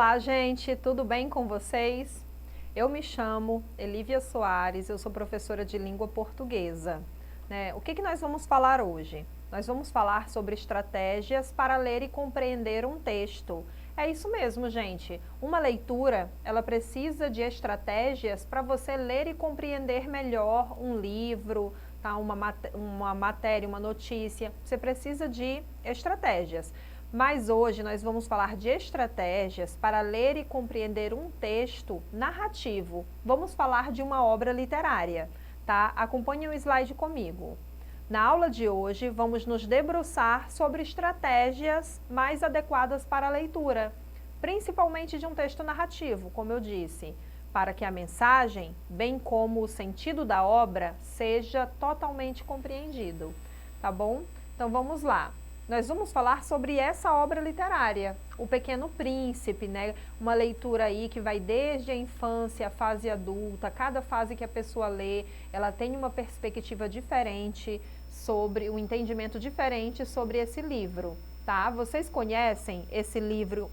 Olá, gente, tudo bem com vocês? Eu me chamo Elívia Soares, eu sou professora de língua portuguesa. O que nós vamos falar hoje? Nós vamos falar sobre estratégias para ler e compreender um texto. É isso mesmo, gente. Uma leitura, ela precisa de estratégias para você ler e compreender melhor um livro, tá? Uma matéria, uma notícia. Você precisa de estratégias. Mas hoje nós vamos falar de estratégias para ler e compreender um texto narrativo. Vamos falar de uma obra literária, tá? Acompanhe o slide comigo. Na aula de hoje, vamos nos debruçar sobre estratégias mais adequadas para a leitura, principalmente de um texto narrativo, como eu disse, para que a mensagem, bem como o sentido da obra, seja totalmente compreendido, tá bom? Então vamos lá. Nós vamos falar sobre essa obra literária, O Pequeno Príncipe, né? Uma leitura aí que vai desde a infância à fase adulta. Cada fase que a pessoa lê, ela tem uma perspectiva diferente sobre, um entendimento diferente sobre esse livro, tá? Vocês conhecem esse livro,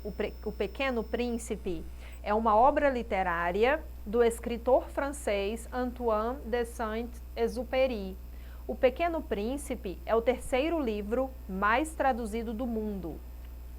O Pequeno Príncipe? É uma obra literária do escritor francês Antoine de Saint-Exupéry. O Pequeno Príncipe é o terceiro livro mais traduzido do mundo,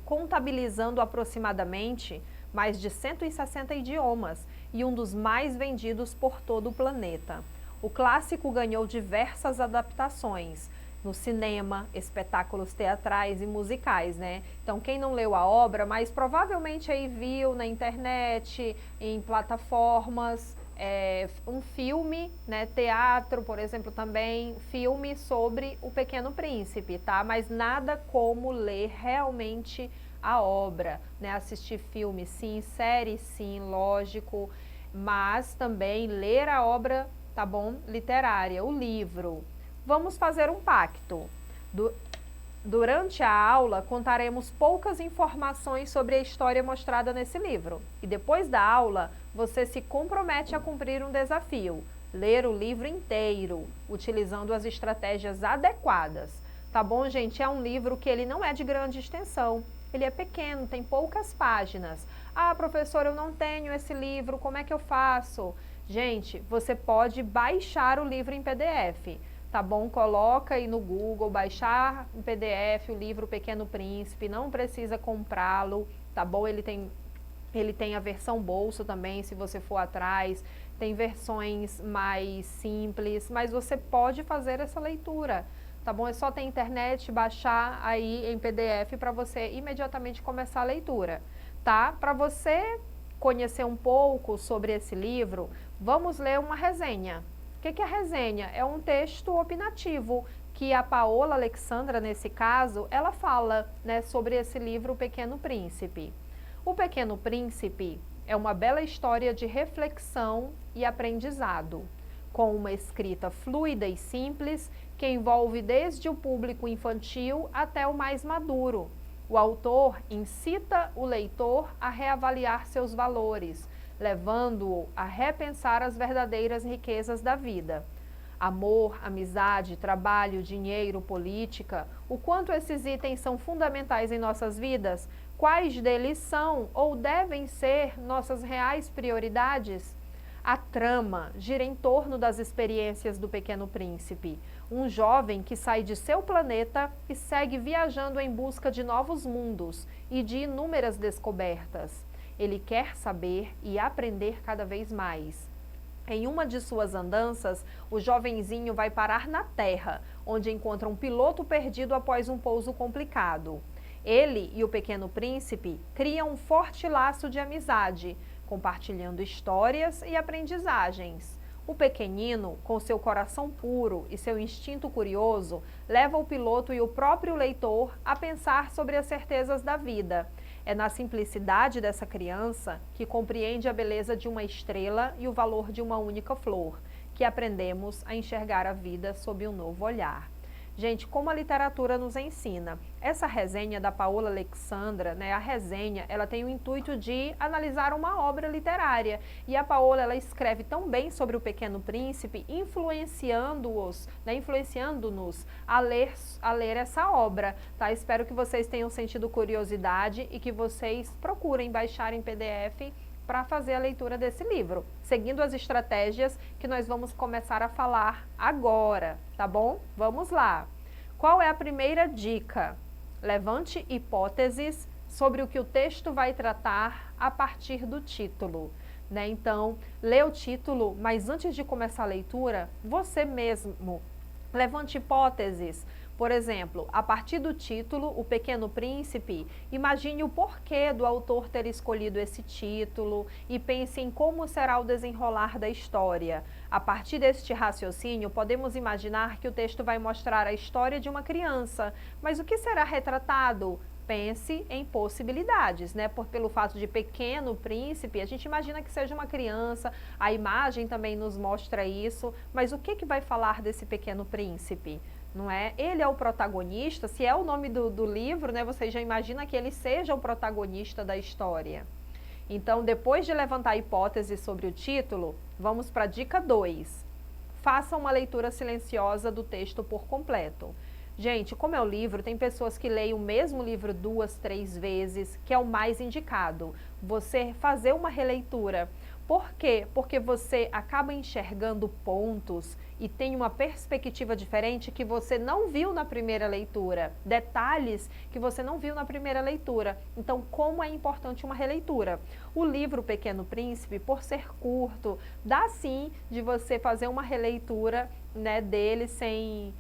contabilizando aproximadamente mais de 160 idiomas e um dos mais vendidos por todo o planeta. O clássico ganhou diversas adaptações no cinema, espetáculos teatrais e musicais, né? Então quem não leu a obra, mas provavelmente aí viu na internet, em plataformas, um filme, né, teatro, por exemplo, também, filme sobre O Pequeno Príncipe, tá? Mas nada como ler realmente a obra, né? Assistir filme sim, série sim, lógico, mas também ler a obra, tá bom? Literária, o livro. Vamos fazer um pacto. Durante a aula, contaremos poucas informações sobre a história mostrada nesse livro. E depois da aula, você se compromete a cumprir um desafio: ler o livro inteiro, utilizando as estratégias adequadas. Tá bom, gente? É um livro que ele não é de grande extensão. Ele é pequeno, tem poucas páginas. Ah, professor, eu não tenho esse livro, como é que eu faço? Gente, você pode baixar o livro em PDF. Tá bom? Coloca aí no Google, baixar em PDF o livro Pequeno Príncipe, não precisa comprá-lo, tá bom? Ele tem a versão bolso também, se você for atrás, tem versões mais simples, mas você pode fazer essa leitura, tá bom? É só ter internet, baixar aí em PDF para você imediatamente começar a leitura, tá? Para você conhecer um pouco sobre esse livro, vamos ler uma resenha. O que é a resenha? É um texto opinativo que a Paola Alexandra, nesse caso, ela fala, né, sobre esse livro O Pequeno Príncipe. O Pequeno Príncipe é uma bela história de reflexão e aprendizado, com uma escrita fluida e simples que envolve desde o público infantil até o mais maduro. O autor incita o leitor a reavaliar seus valores, levando-o a repensar as verdadeiras riquezas da vida. Amor, amizade, trabalho, dinheiro, política, o quanto esses itens são fundamentais em nossas vidas? Quais deles são ou devem ser nossas reais prioridades? A trama gira em torno das experiências do Pequeno Príncipe, um jovem que sai de seu planeta e segue viajando em busca de novos mundos e de inúmeras descobertas. Ele quer saber e aprender cada vez mais. Em uma de suas andanças, o jovenzinho vai parar na Terra, onde encontra um piloto perdido após um pouso complicado. Ele e o Pequeno Príncipe criam um forte laço de amizade, compartilhando histórias e aprendizagens. O pequenino, com seu coração puro e seu instinto curioso, leva o piloto e o próprio leitor a pensar sobre as certezas da vida. É na simplicidade dessa criança, que compreende a beleza de uma estrela e o valor de uma única flor, que aprendemos a enxergar a vida sob um novo olhar. Gente, como a literatura nos ensina. Essa resenha da Paola Alexandra, né, a resenha, ela tem o intuito de analisar uma obra literária. E a Paola, ela escreve tão bem sobre o Pequeno Príncipe, influenciando-os, né, influenciando-nos a ler essa obra. Tá? Espero que vocês tenham sentido curiosidade e que vocês procurem baixar em PDF para fazer a leitura desse livro, seguindo as estratégias que nós vamos começar a falar agora, tá bom? Vamos lá! Qual é a primeira dica? Levante hipóteses sobre o que o texto vai tratar a partir do título. Né? Então, lê o título, mas antes de começar a leitura, você mesmo levante hipóteses. Por exemplo, a partir do título, O Pequeno Príncipe, imagine o porquê do autor ter escolhido esse título e pense em como será o desenrolar da história. A partir deste raciocínio, podemos imaginar que o texto vai mostrar a história de uma criança, mas o que será retratado? Pense em possibilidades, né? Pelo fato de Pequeno Príncipe, a gente imagina que seja uma criança, a imagem também nos mostra isso, mas o que vai falar desse Pequeno Príncipe? Não é? Ele é o protagonista, se é o nome do livro, né, você já imagina que ele seja o protagonista da história. Então, depois de levantar hipóteses sobre o título, vamos para a dica 2. Faça uma leitura silenciosa do texto por completo. Gente, como é o livro, tem pessoas que leem o mesmo livro 2, 3 vezes, que é o mais indicado. Você fazer uma releitura. Por quê? Porque você acaba enxergando pontos e tem uma perspectiva diferente que você não viu na primeira leitura, detalhes que você não viu na primeira leitura. Então, como é importante uma releitura? O livro Pequeno Príncipe, por ser curto, dá sim de você fazer uma releitura, né, dele sem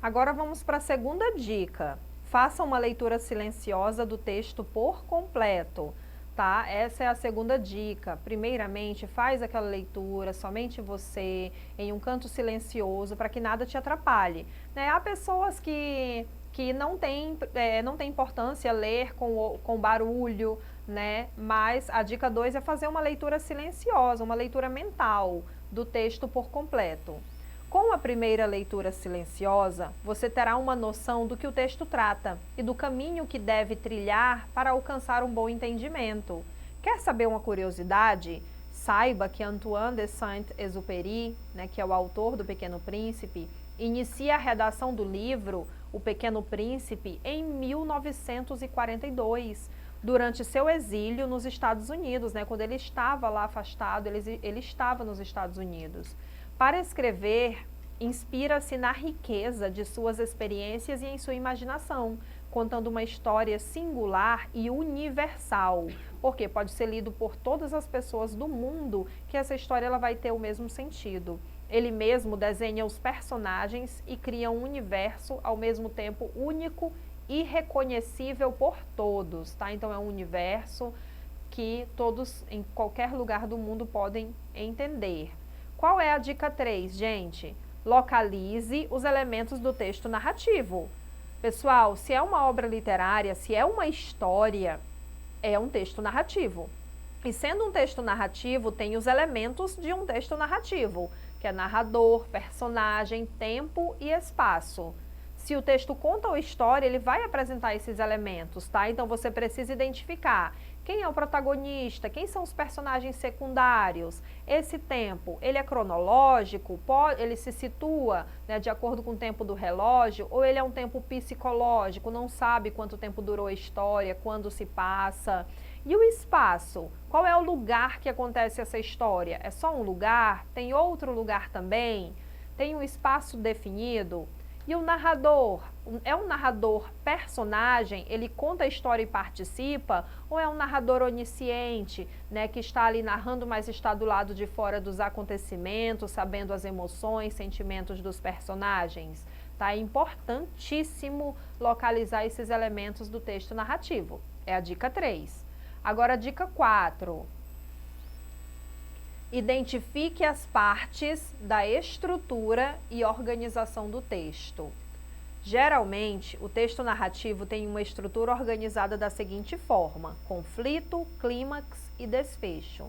Agora vamos para a segunda dica. Faça uma leitura silenciosa do texto por completo, tá? Essa é a segunda dica. Primeiramente, faz aquela leitura, somente você, em um canto silencioso, para que nada te atrapalhe. Né? Há pessoas que não tem importância ler com barulho, né? Mas a dica 2 é fazer uma leitura silenciosa, uma leitura mental do texto por completo. Com a primeira leitura silenciosa, você terá uma noção do que o texto trata e do caminho que deve trilhar para alcançar um bom entendimento. Quer saber uma curiosidade? Saiba que Antoine de Saint-Exupéry, né, que é o autor do Pequeno Príncipe, inicia a redação do livro O Pequeno Príncipe em 1942, durante seu exílio nos Estados Unidos, né, quando ele estava lá afastado, ele estava nos Estados Unidos. Para escrever, inspira-se na riqueza de suas experiências e em sua imaginação, contando uma história singular e universal, porque pode ser lido por todas as pessoas do mundo que essa história ela vai ter o mesmo sentido. Ele mesmo desenha os personagens e cria um universo ao mesmo tempo único e reconhecível por todos, tá? Então é um universo que todos em qualquer lugar do mundo podem entender. Qual é a dica 3, gente? Localize os elementos do texto narrativo. Pessoal, se é uma obra literária, se é uma história, é um texto narrativo. E sendo um texto narrativo, tem os elementos de um texto narrativo, que é narrador, personagem, tempo e espaço. Se o texto conta uma história, ele vai apresentar esses elementos, tá? Então você precisa identificar quem é o protagonista, quem são os personagens secundários. Esse tempo, ele é cronológico, ele se situa, né, de acordo com o tempo do relógio, ou ele é um tempo psicológico, não sabe quanto tempo durou a história, quando se passa. E o espaço? Qual é o lugar que acontece essa história? É só um lugar? Tem outro lugar também? Tem um espaço definido? E o narrador? É um narrador personagem? Ele conta a história e participa? Ou é um narrador onisciente, né, que está ali narrando, mas está do lado de fora dos acontecimentos, sabendo as emoções, sentimentos dos personagens? Tá? É importantíssimo localizar esses elementos do texto narrativo. É a dica 3. Agora a dica 4. Identifique as partes da estrutura e organização do texto. Geralmente, o texto narrativo tem uma estrutura organizada da seguinte forma: conflito, clímax e desfecho.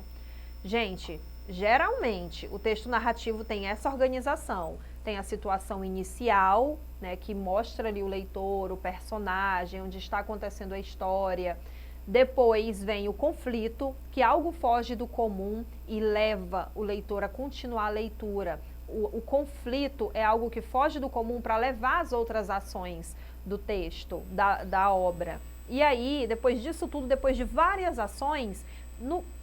Gente, geralmente o texto narrativo tem essa organização. Tem a situação inicial, né, que mostra ali o leitor, o personagem, onde está acontecendo a história. Depois vem o conflito, que algo foge do comum e leva o leitor a continuar a leitura. O conflito é algo que foge do comum para levar as outras ações do texto, da obra. E aí, depois disso tudo, depois de várias ações,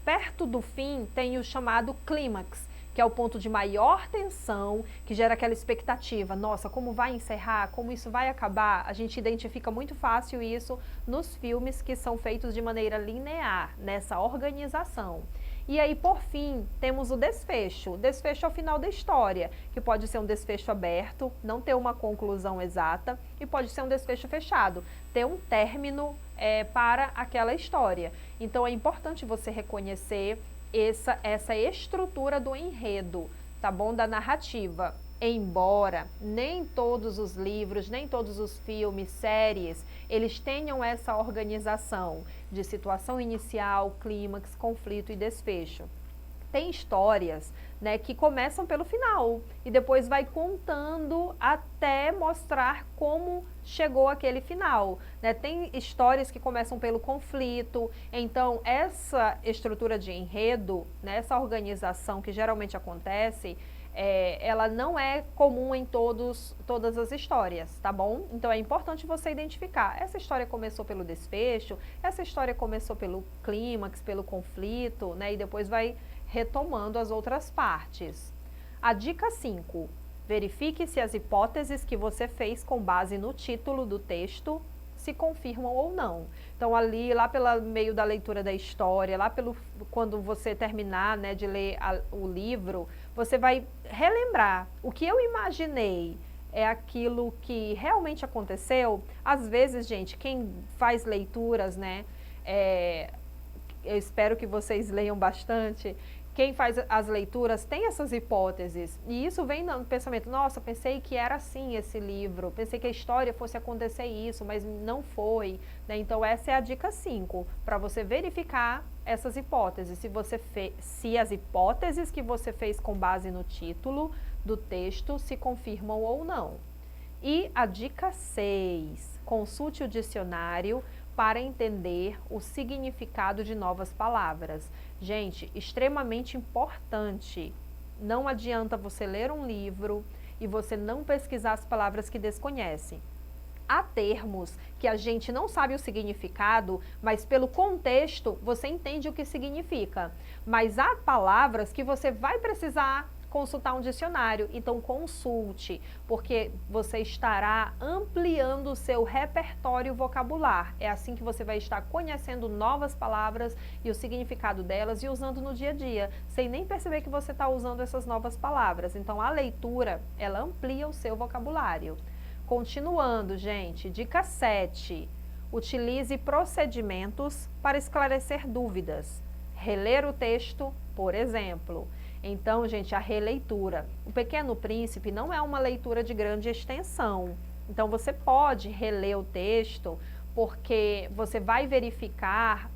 perto do fim tem o chamado clímax, que é o ponto de maior tensão, que gera aquela expectativa. Nossa, como vai encerrar? Como isso vai acabar? A gente identifica muito fácil isso nos filmes que são feitos de maneira linear, nessa organização. E aí, por fim, temos o desfecho. O desfecho é o final da história, que pode ser um desfecho aberto, não ter uma conclusão exata, e pode ser um desfecho fechado, ter um término para aquela história. Então, é importante você reconhecer essa estrutura do enredo, tá bom? Da narrativa. Embora nem todos os livros, nem todos os filmes, séries, eles tenham essa organização de situação inicial, clímax, conflito e desfecho. Tem histórias, né, que começam pelo final e depois vai contando até mostrar como chegou aquele final, né? Tem histórias que começam pelo conflito, então essa estrutura de enredo, né, essa organização que geralmente acontece, ela não é comum em todas as histórias, tá bom? Então é importante você identificar, essa história começou pelo desfecho, essa história começou pelo clímax, pelo conflito, né, e depois vai retomando as outras partes. A dica 5. Verifique se as hipóteses que você fez com base no título do texto se confirmam ou não. Então, lá pelo meio da leitura da história, quando você terminar, né, de ler o livro, você vai relembrar o que eu imaginei é aquilo que realmente aconteceu. Às vezes, gente, quem faz leituras, né, eu espero que vocês leiam bastante. Quem faz as leituras tem essas hipóteses, e isso vem no pensamento: nossa, pensei que era assim esse livro, pensei que a história fosse acontecer isso, mas não foi, né? Então essa é a dica 5, para você verificar essas hipóteses, se as hipóteses que você fez com base no título do texto se confirmam ou não. E a dica 6, consulte o dicionário para entender o significado de novas palavras. Gente, extremamente importante. Não adianta você ler um livro e você não pesquisar as palavras que desconhece. Há termos que a gente não sabe o significado, mas pelo contexto você entende o que significa. Mas há palavras que você vai precisar consultar um dicionário, então consulte, porque você estará ampliando o seu repertório vocabular. É assim que você vai estar conhecendo novas palavras e o significado delas e usando no dia a dia, sem nem perceber que você está usando essas novas palavras. Então a leitura, ela amplia o seu vocabulário. Continuando, gente, dica 7. Utilize procedimentos para esclarecer dúvidas. Reler o texto, por exemplo. Então, gente, a releitura. O Pequeno Príncipe não é uma leitura de grande extensão. Então, você pode reler o texto porque você vai verificar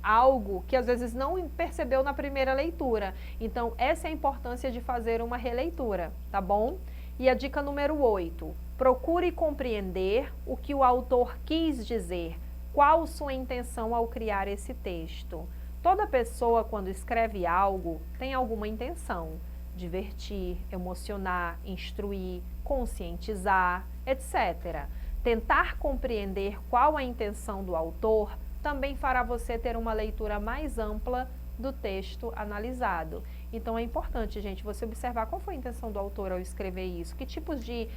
algo que às vezes não percebeu na primeira leitura. Então, essa é a importância de fazer uma releitura, tá bom? E a dica número 8, procure compreender o que o autor quis dizer, qual sua intenção ao criar esse texto. Toda pessoa, quando escreve algo, tem alguma intenção: divertir, emocionar, instruir, conscientizar, etc. Tentar compreender qual a intenção do autor também fará você ter uma leitura mais ampla do texto analisado. Então é importante, gente, você observar qual foi a intenção do autor ao escrever isso, que tipos de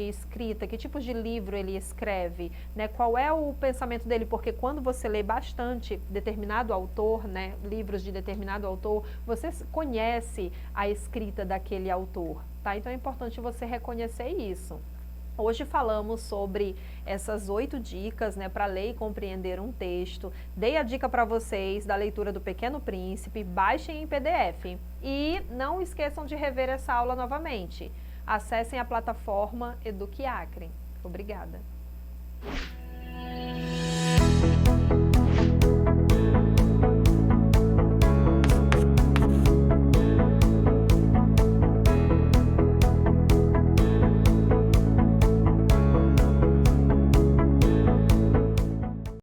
escrita, que tipos de livro ele escreve, né? Qual é o pensamento dele, porque quando você lê bastante determinado autor, né, livros de determinado autor, você conhece a escrita daquele autor, tá? Então é importante você reconhecer isso. Hoje falamos sobre essas 8 dicas, né, para ler e compreender um texto. Dei a dica para vocês da leitura do Pequeno Príncipe, baixem em PDF. E não esqueçam de rever essa aula novamente. Acessem a plataforma Eduque Acre. Obrigada.